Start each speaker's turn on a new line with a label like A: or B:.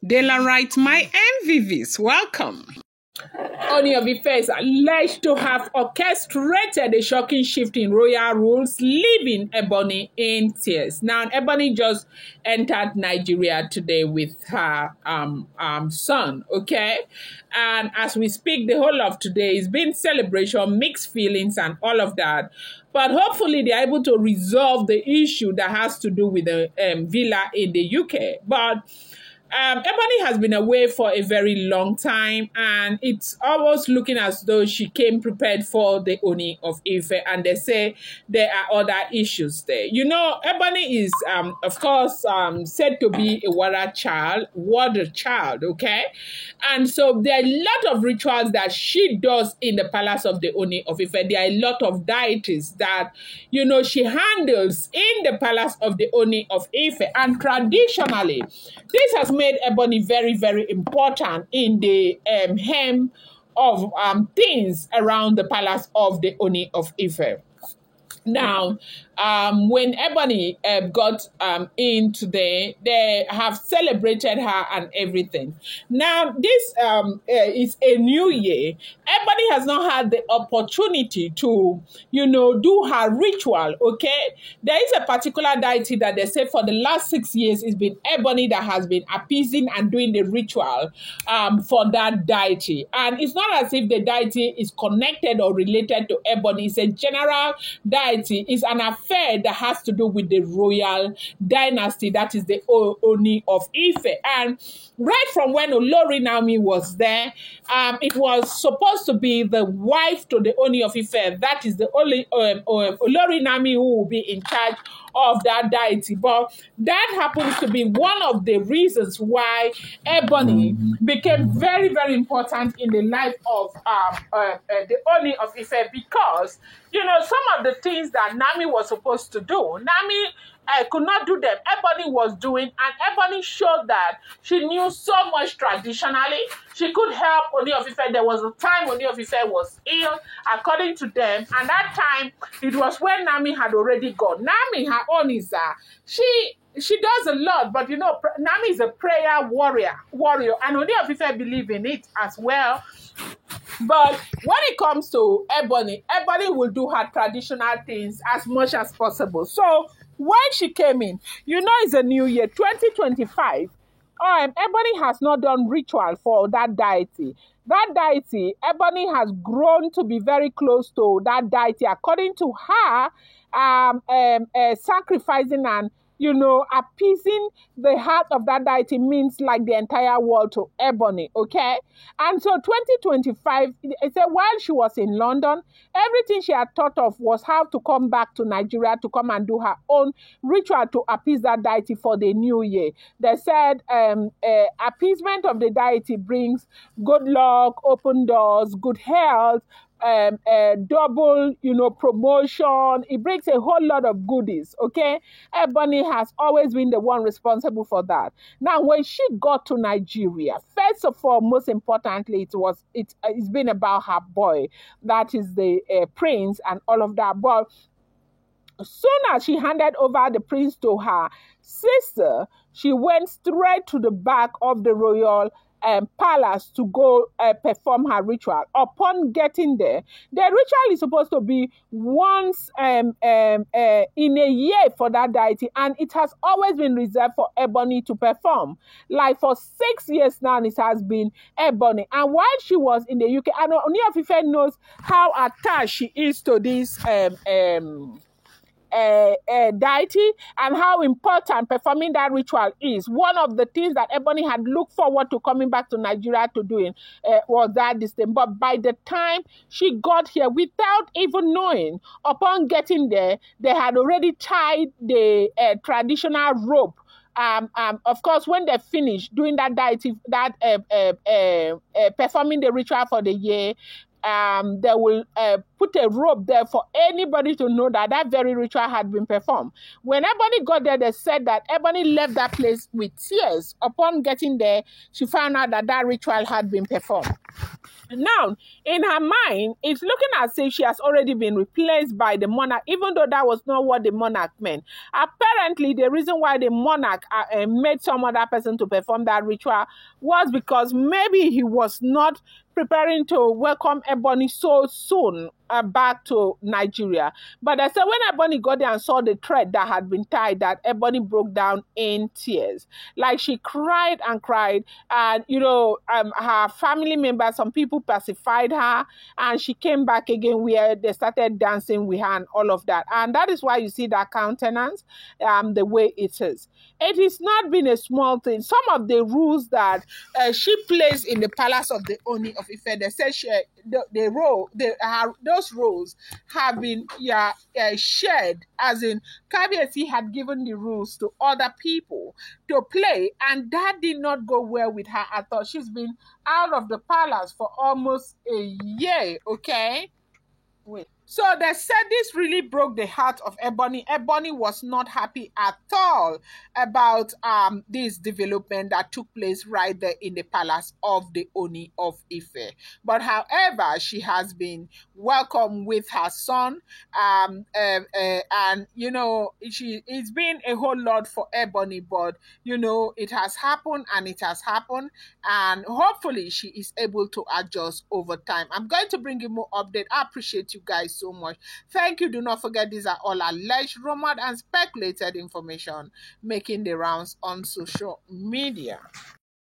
A: Daylight, my MVVs, welcome.
B: Ooni of Ife is alleged to have orchestrated a shocking shift in royal rules, leaving Ebony in tears. Now, Ebony just entered Nigeria today with her son, okay? And as we speak, the whole of today is been celebration, mixed feelings, and all of that. But hopefully, they're able to resolve the issue that has to do with the villa in the UK. But Ebony has been away for a very long time, and it's almost looking as though she came prepared for the Ooni of Ife, and they say there are other issues there. You know, Ebony is, of course, said to be a water child, okay? And so there are a lot of rituals that she does in the palace of the Ooni of Ife. There are a lot of deities that, you know, she handles in the palace of the Ooni of Ife, and traditionally, this has made Ebony very, very important in the hem of things around the palace of the Ooni of Ife. Now, when Ebony got in today, they have celebrated her and everything. Now, this is a new year. Ebony has not had the opportunity to, you know, do her ritual, okay? There is a particular deity that they say for the last 6 years, it's been Ebony that has been appeasing and doing the ritual for that deity. And it's not as if the deity is connected or related to Ebony. It's a general deity. It's an affair that has to do with the royal dynasty, that is the Ooni of Ife. And right from when Olori Naomi was there, it was supposed to be the wife to the Ooni of Ife. That is the only Olori Naomi who will be in charge of that deity. But that happens to be one of the reasons why Ebony became very, very important in the life of the Ooni of Ife, because, you know, some of the things that Nami was supposed to do, Nami could not do them. Ebony was doing, and Ebony showed that she knew so much traditionally. She could help Ooni of Ife. There was a time Ooni of Ife was ill, according to them, and that time it was when Nami had already gone. Nami, her own is she does a lot, but you know, Nami is a prayer warrior, and Ooni of Ife believe in it as well. But when it comes to Ebony, Ebony will do her traditional things as much as possible. So when she came in, you know, it's a new year, 2025. Ebony has not done ritual for that deity. That deity, Ebony has grown to be very close to that deity. According to her, sacrificing and, you know, appeasing the heart of that deity means like the entire world to Ebony, okay? And so 2025, it said while she was in London, everything she had thought of was how to come back to Nigeria to come and do her own ritual to appease that deity for the new year. They said appeasement of the deity brings good luck, open doors, good health, double, you know, promotion. It brings a whole lot of goodies, okay? Ebony has always been the one responsible for that. Now, when she got to Nigeria, first of all, most importantly, it's been about her boy, that is the prince and all of that. But soon as she handed over the prince to her sister, she went straight to the back of the royal palace to go perform her ritual. Upon getting there, the ritual is supposed to be once in a year for that deity, and it has always been reserved for Ebony to perform. Like for 6 years now, it has been Ebony. And while she was in the UK, and Ooni of Ife knows how attached she is to this deity and how important performing that ritual is. One of the things that Ebony had looked forward to coming back to Nigeria to doing was that this thing. But by the time she got here, without even knowing, upon getting there, they had already tied the traditional rope. Of course, when they finished doing that deity, performing the ritual for the year, they will put a rope there for anybody to know that that very ritual had been performed. When Ebony got there, they said that Ebony left that place with tears. Upon getting there, she found out that that ritual had been performed. Now, in her mind, it's looking as if she has already been replaced by the monarch, even though that was not what the monarch meant. Apparently, the reason why the monarch made some other person to perform that ritual was because maybe he was not preparing to welcome Ebony so soon back to Nigeria. But I said when Ebony got there and saw the thread that had been tied, that Ebony broke down in tears. Like she cried and cried. And, her family members, some people pacified her. And she came back again where they started dancing with her and all of that. And that is why you see that countenance the way it is. It has not been a small thing. Some of the rules that she plays in the palace of the Ooni of Ife, they said those roles have been shared, as in Kabiyesi had given the rules to other people to play, and that did not go well with her at all. She's been out of the palace for almost a year, okay? Wait. So they said this really broke the heart of Ebony. Ebony was not happy at all about this development that took place right there in the palace of the Ooni of Ife. But however, she has been welcomed with her son, and it's been a whole lot for Ebony. But it has happened, and it has happened, and hopefully she is able to adjust over time. I'm going to bring you more update. I appreciate you guys so much. Thank you. Do not forget, these are all alleged, rumored, and speculated information making the rounds on social media.